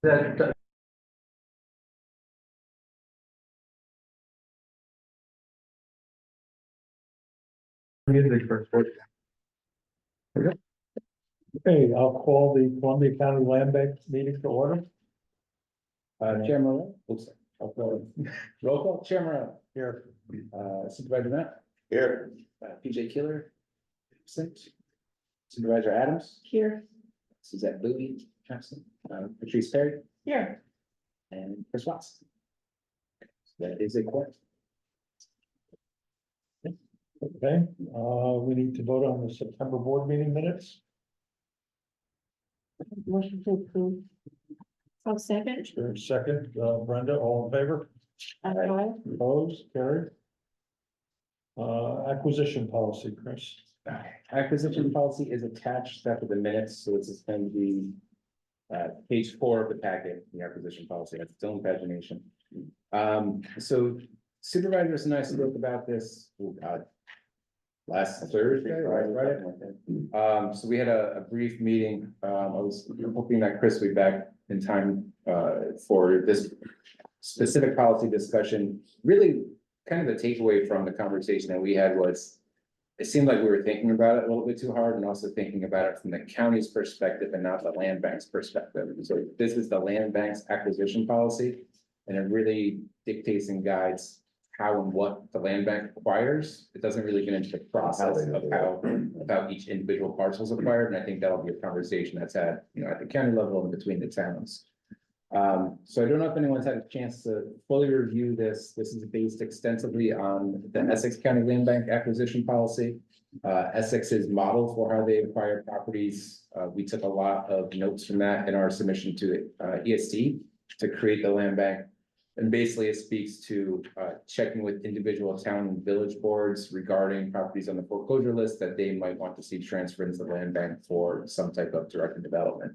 That, music first. Okay, I'll call the Columbia County Land Bank meeting to order. Chair Morrell, oops, I'll call it. Roll call, Chair Morrell, Here, Supervisor Matt, Here. PJ Killer, absent. Supervisor Adams, Here. Suzette Boogie, absent, Patrice Perry, Here. and Chris Watts. That is a quorum. okay, we need to vote on the September board meeting minutes. Motion to approve. I'll second. Sure, second, Brenda, all in favor? Aye. Opposed, carried. Acquisition policy, Chris. Acquisition policy is attached after the minutes, so it's going to be page 4 of the packet, the acquisition policy, has its own pagination. So supervisors and I spoke about this, last Thursday, right? So we had a brief meeting. I was hoping that Chris would be back in time for this specific policy discussion. Really, kind of the takeaway from the conversation that we had was, it seemed like we were thinking about it a little bit too hard and also thinking about it from the county's perspective and not the land bank's perspective. So this is the land bank's acquisition policy, and it really dictates and guides how and what the land bank acquires. It doesn't really get into the process of how each individual parcel is acquired, and I think that'll be a conversation that's had, at the county level and between the towns. So I don't know if anyone's had a chance to fully review this. This is based extensively on the Essex County Land Bank acquisition policy. Essex's model for how they acquire properties. We took a lot of notes from that in our submission to ESD to create the land bank. And basically it speaks to checking with individual town and village boards regarding properties on the foreclosure list that they might want to see transferred into the land bank for some type of directed development.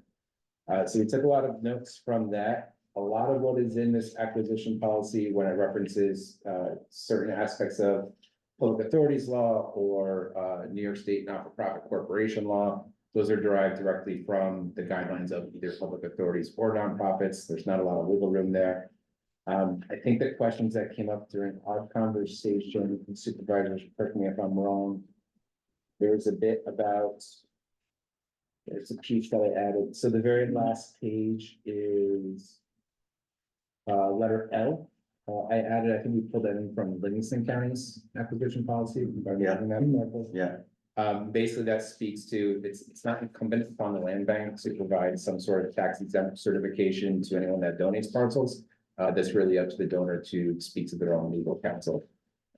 So we took a lot of notes from that. A lot of what is in this acquisition policy when it references certain aspects of public authorities law or New York State not-for-profit corporation law, those are derived directly from the guidelines of either public authorities or nonprofits. There's not a lot of wiggle room there. I think the questions that came up during our conversation, and supervisors, correct me if I'm wrong, there's a bit about, there's a piece that I added. So the very last page is letter L. I added, I think we pulled that in from Livingston County's acquisition policy. Yeah. Basically that speaks to, it's not incumbent upon the land bank to provide some sort of tax exempt certification to anyone that donates parcels. That's really up to the donor to speak to their own legal counsel.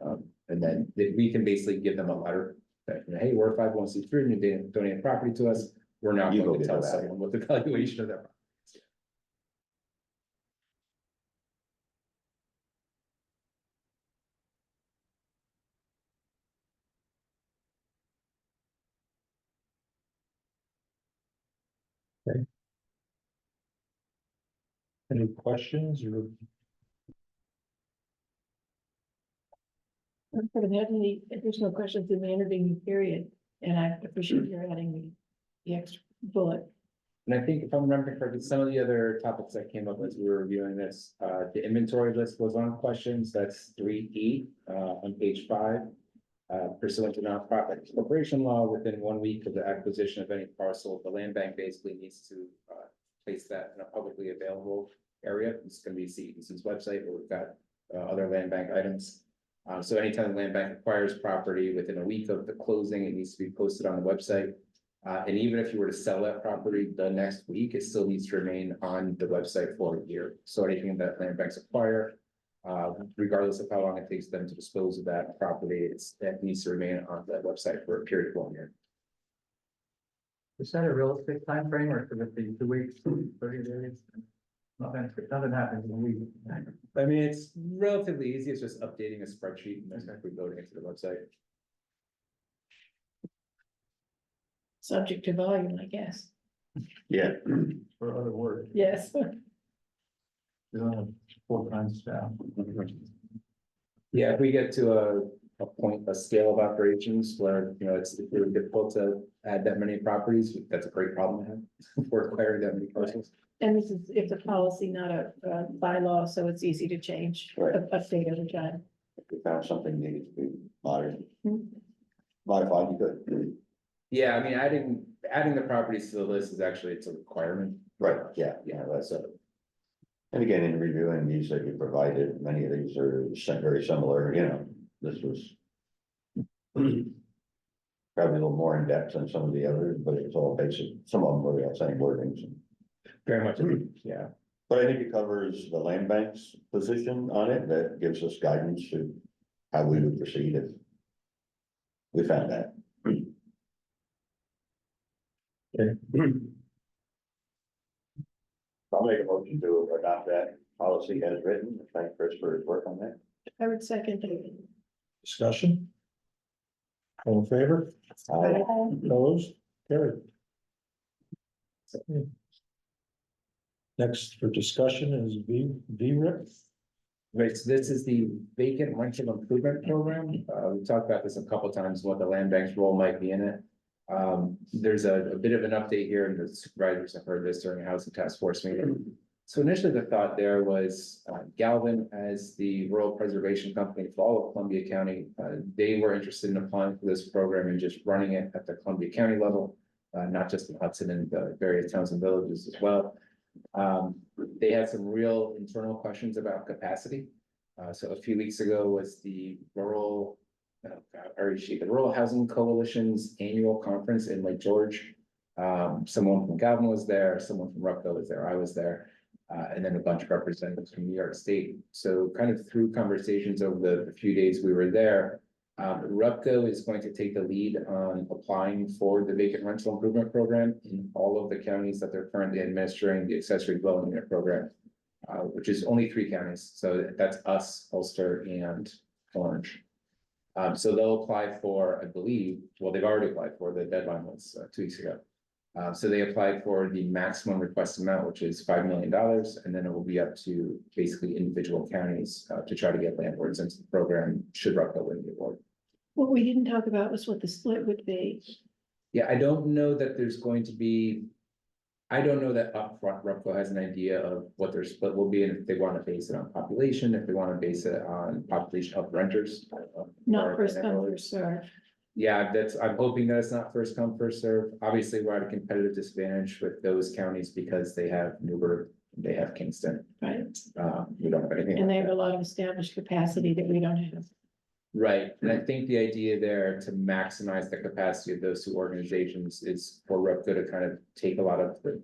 And then we can basically give them a letter that, hey, we're a 501c3 and you donate property to us. We're not going to tell someone what the valuation of their property is. Any questions or? I haven't had any additional questions in the intervening period, and I appreciate your adding the extra bullet. And I think if I'm remembering correctly, some of the other topics that came up as we were reviewing this, the inventory list was on questions. That's 3E on page 5. Pursuant to nonprofit corporation law, within 1 week of the acquisition of any parcel, the land bank basically needs to place that in a publicly available area. It's going to be CEDC's website, where we've got other land bank items. So anytime the land bank acquires property within a week of the closing, it needs to be posted on the website. And even if you were to sell that property the next week, it still needs to remain on the website for a year. So anything that land banks acquire, regardless of how long it takes them to dispose of that property, that needs to remain on the website for a period of 1 year. Is that a realistic time frame, or could it be 2 weeks, 30 days? Nothing happens in a week. I mean, it's relatively easy. It's just updating a spreadsheet and then simply loading it to the website. Subject to volume, I guess. Yeah. For other words, Yes. you don't have 4 times staff. Yeah, if we get to a scale of operations where, it's really difficult to add that many properties. That's a great problem to have for acquiring that many parcels. And this is, it's a policy, not a bylaw, so it's easy to change, Right. update over time. If we found something needed to be modern, Hmm. modified, you could. Yeah, I mean, adding the properties to the list is actually, it's a requirement. Right, yeah, that's it. And again, in reviewing these that you provided, many of these are very similar, this was. Probably a little more in depth than some of the others, but it's all basic, some of them were the same wordings. Very much, yeah. But I think it covers the land bank's position on it, that gives us guidance to how we would proceed if. We found that. I'll make a motion to adopt that policy as written, thank Chris for his work on that. I would second that. Discussion? All in favor? Opposed? Carried. Next for discussion is VRIP. Right, so this is the vacant rental improvement program. We talked about this a couple times, what the land bank's role might be in it. There's a bit of an update here, and the supervisors have heard this during a housing task force meeting. So initially, the thought there was Galvin, as the rural preservation company for all of Columbia County, they were interested in applying for this program and just running it at the Columbia County level, not just in Hudson and the various towns and villages as well. They had some real internal questions about capacity. So a few weeks ago was the Rural Housing Coalition's annual conference in Lake George. Someone from Galvin was there, someone from Rupco was there, I was there, and then a bunch of representatives from New York State. So kind of through conversations over the few days we were there, Rupco is going to take the lead on applying for the vacant rental improvement program in all of the counties that they're currently administering the accessory dwelling unit program, which is only 3 counties. So that's us, Ulster, and Orange. So they'll apply for, I believe, well, they've already applied for, the deadline was 2 weeks ago. So they applied for the maximum request amount, which is $5 million, and then it will be up to basically individual counties to try to get landlords into the program, should Rupco win the award. What we didn't talk about was what the split would be. Yeah, I don't know that there's going to be. I don't know that upfront Rupco has an idea of what their split will be, and if they want to base it on population, if they want to base it on population of renters. Not first come, first serve. Yeah, I'm hoping that it's not first come, first serve. Obviously, we're at a competitive disadvantage with those counties because they have Newburgh, they have Kingston. Right, We don't have anything. and they like have that. a lot of established capacity that we don't have. Right, and I think the idea there to maximize the capacity of those 2 organizations is for Rupco to kind of take a lot of the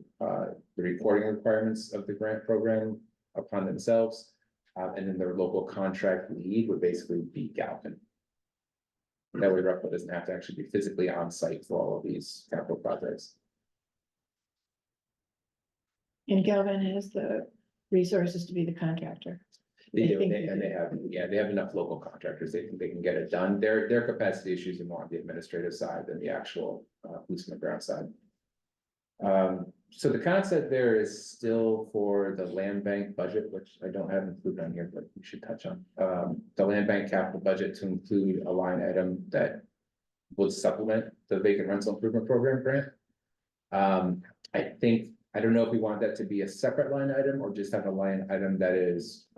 reporting requirements of the grant program upon themselves. And then their local contract lead would basically be Galvin. That way Rupco doesn't have to actually be physically on site for all of these capital projects. And Galvin has the resources to be the contractor. They do, think and they have enough local contractors, they can get it done. Their capacity issues are more on the administrative side than the actual boots on the ground side. So the concept there is still for the land bank budget, which I don't have included on here, but we should touch on. The land bank capital budget to include a line item that would supplement the vacant rental improvement program grant. I don't know if we want that to be a separate line item or just have a line item that is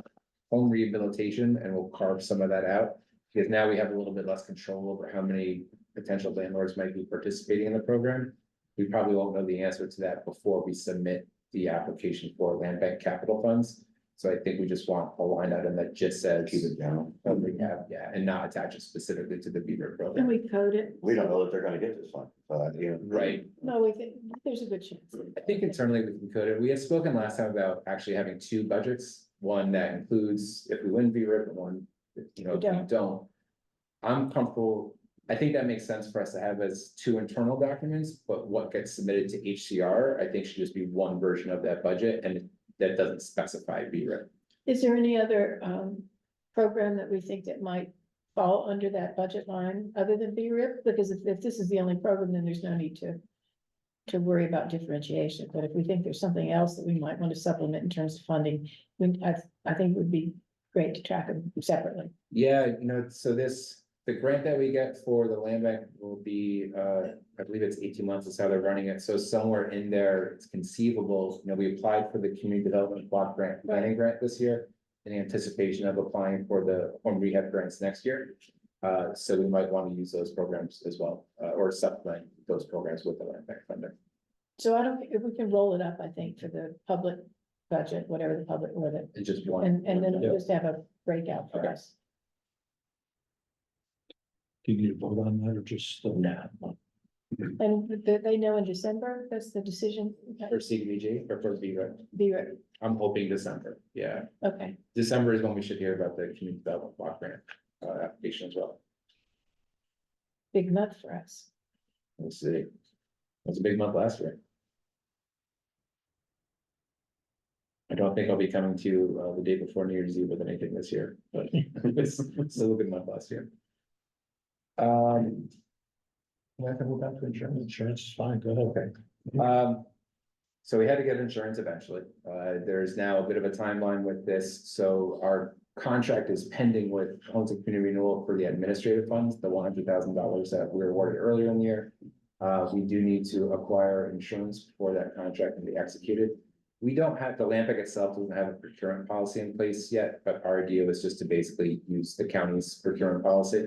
home rehabilitation, and we'll carve some of that out. Because now we have a little bit less control over how many potential landlords might be participating in the program. We probably won't know the answer to that before we submit the application for land bank capital funds. So I think we just want a line item that just says. Keep it down. And not attach it specifically to the BRIC Can program. we code it? We don't know that they're gonna get this one, Right, No, we think, there's a good chance. I think internally we can code it. We had spoken last time about actually having 2 budgets. One that includes if we win BRIC and one, if we don't. I'm comfortable. I think that makes sense for us to have as 2 internal documents, but what gets submitted to HCR, I think should just be one version of that budget, and that doesn't specify BRIC. Is there any other program that we think that might fall under that budget line other than BRIP? Because if this is the only program, then there's no need to worry about differentiation. But if we think there's something else that we might want to supplement in terms of funding, I think it would be great to track them separately. Yeah, so The grant that we get for the land bank will be, I believe it's 18 months is how they're running it, so somewhere in there, it's conceivable, we applied for the community development block grant, planning grant this year. In anticipation of applying for the home rehab grants next year. So we might want to use those programs as well, or supplement those programs with the land bank funding. So I don't, if we can roll it up, I think, for the public budget, whatever the public, or the, And just one. and then Yeah. we'll just have a breakout for Okay. us. Do you need to vote on that or just? No. And they know in December, that's the decision. For CDBG or for VREC, Be right, I'm hoping December, yeah. okay, December is when we should hear about the community development block grant, application as well. big month for us. We'll see. It was a big month last year. I don't think I'll be coming to, the day before New Year's Eve with anything this year, but it's still a good month last year. I can move back to insurance. Insurance is fine, go ahead. Okay. So we had to get insurance eventually. There's now a bit of a timeline with this, so our contract is pending with Homes and Community Renewal for the administrative funds, the $100,000 that we were awarded earlier in the year. We do need to acquire insurance for that contract and be executed. We don't have, the Lampic itself doesn't have a procurement policy in place yet, but our idea was just to basically use the county's procurement policy.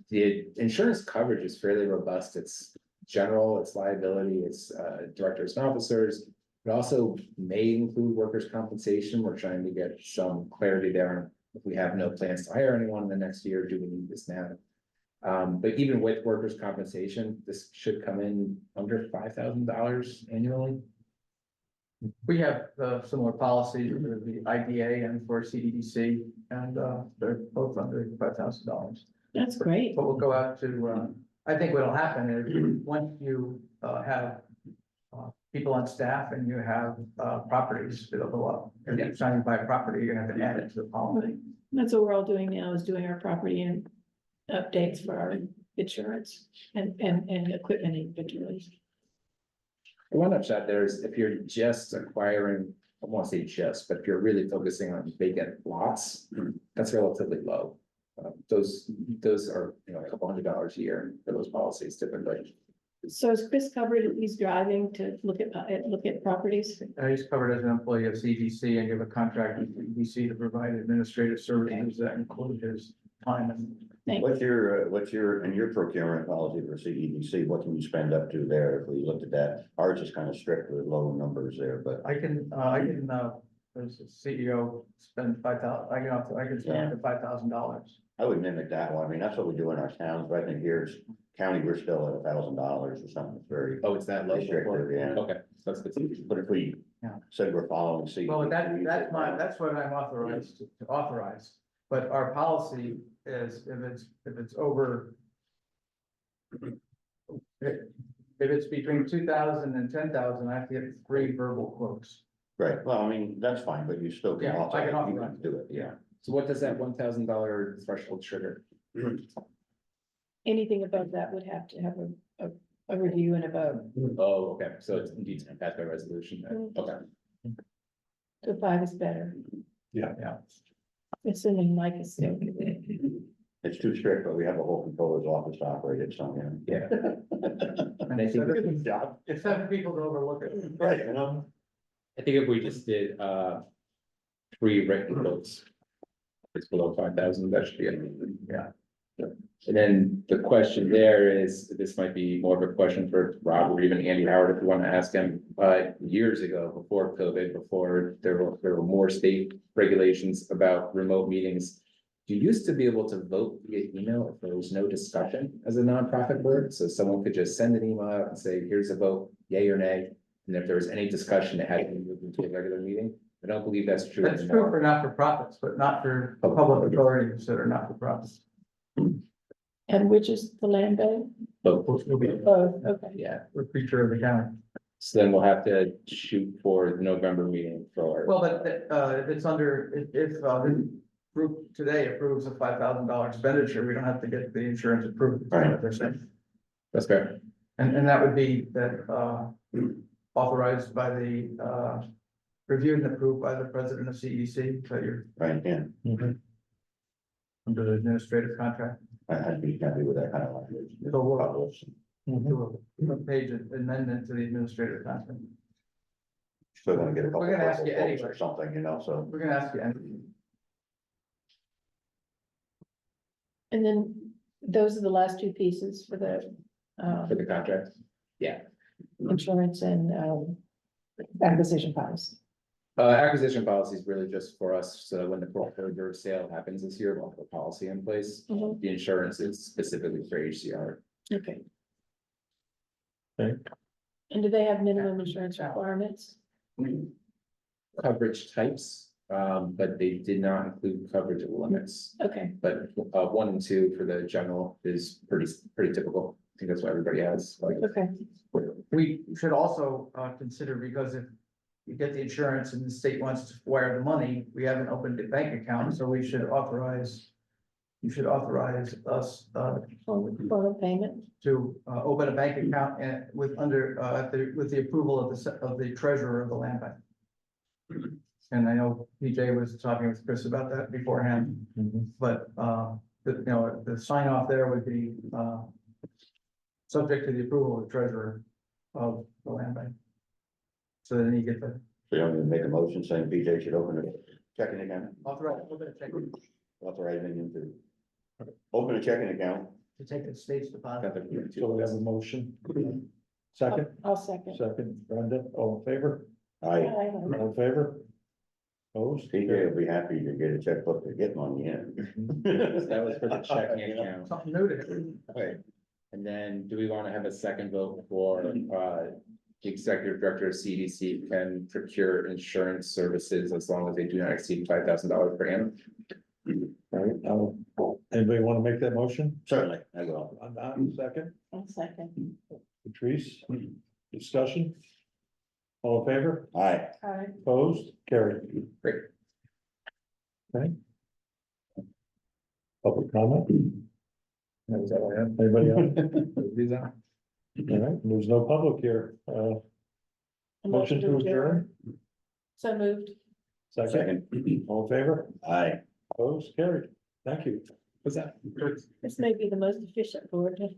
The insurance coverage is fairly robust. It's general, it's liability, it's directors and officers. It also may include workers' compensation. We're trying to get some clarity there. If we have no plans to hire anyone in the next year, do we need this now? But even with workers' compensation, this should come in under $5,000 annually. We have similar policies for the IDA and for CDBC, and they're both under $5,000. That's great. But we'll go out to, I think what'll happen is, once you have people on staff and you have properties, it'll go up. If you're trying to buy a property, you're gonna have to add it to the policy. That's what we're all doing now, is doing our property and updates for our insurance and equipment inventories. One upshot there is if you're just acquiring, I won't say just, but if you're really focusing on vacant lots, that's relatively low. Those are, a couple $100 a year for those policies typically. So is Chris covered if he's driving to look at properties? He's covered as an employee of CDC, and you have a contract with CDC to provide administrative services that include his time and. Thanks. What's your, in your procurement policy for CEDC, what can you spend up to there? If we looked at that, ours is kind of strict with low numbers there, but I can, as a CEO, spend 5,000, I can spend up to $5,000. I would mimic that one. I mean, that's what we do in our towns, but I think here's county, we're still at $1,000 or something. It's very Oh, it's that low. restrictive, yeah. Okay, that's good. But if we Yeah. said we're following CEDC. Well, that's what I'm authorized to authorize, but our policy is if it's over. If it's between 2,000 and 10,000, I have to get 3 verbal quotes. Right, well, I mean, that's fine, but you still can Yeah, I authorize, can you authorize can do it, yeah. So what does that $1,000 threshold trigger? Anything above that would have to have a review and a vote. Oh, okay, so it's indeed passed by resolution then, okay. So 5 is better. Yeah. Assuming Mike is still. It's too strict, but we have a whole controller's office to operate it, so, yeah. Yeah. And I think it's Job. 7 people to overlook it. Right, you know? I think if we just did 3 written quotes. It's below 5,000, that should be it. Yeah. And then the question there is, this might be more of a question for Rob or even Andy Howard, if you want to ask him. Years ago, before COVID, before there were more state regulations about remote meetings. You used to be able to vote via email if there was no discussion as a nonprofit board, so someone could just send an email out and say, here's a vote, yay or nay. And if there was any discussion, it had to be moved into a regular meeting. I don't believe that's true That's true anymore. for not-for-profits, but not for public authorities that are not-for-profits. And which is the land bank? But, Both, okay. yeah, We're creature of the county. so then we'll have to shoot for the November meeting for. Well, but if it's under, if the group today approves a $5,000 expenditure, we don't have to get the insurance approved. That's what they're saying. That's fair. And that would be that authorized by the reviewed and approved by the president of CEC, so you're. Right, yeah. under the administrative contract. I'd be happy with that kind of language. So we'll- Publish. Mhm. Do a page amendment to the administrative contract. Still gonna get a couple We're gonna ask purple you quotes anyway. or something, you know, so. We're gonna ask you, And then those are the last two pieces for the For the contract, yeah. insurance and acquisition policy. Acquisition policy is really just for us, so when the foreclosure sale happens this year, we'll have a policy in place. Mhm. The insurance is specifically for HCR. Okay. Okay. And do they have minimum insurance requirements? Coverage types, but they did not include coverage limits. Okay, But 1 and 2 for the general is pretty typical. I think that's what everybody has, like. okay, we should also consider, because if you get the insurance and the state wants to wire the money, we haven't opened a bank account, so we should authorize. You should authorize us for payment, to open a bank account and with the approval of the treasurer of the land bank. And I know PJ was talking with Chris about that beforehand, Mhm. but the sign off there would be subject to the approval of the treasurer of the land bank. So then you get the So you're gonna make a motion saying PJ should open a checking account, open a check authorizing him to open a checking account. to take the state's deposit. So we have a motion. Second, I'll second. second, Brenda, all in favor? I, All in favor? Opposed? PJ will be happy to get a checkbook to get money in. That was for the checking account. Something new to him. Okay, and then do we want to have a second vote for, the executive director of CDC can procure insurance services as long as they do not exceed $5,000 per annum? All right, anybody want to make that motion? Certainly, I will. I'm not, second, I'll second. Patrice, discussion? All in favor? Aye. Aye. Opposed? Carried. Great. Okay. Public comment? That was all I had. Anybody else? All right, there's no public here. A Motion to adjourn, So moved. second, all in favor? Aye. Opposed? Carried. Thank you. What's that? This may be the most efficient board.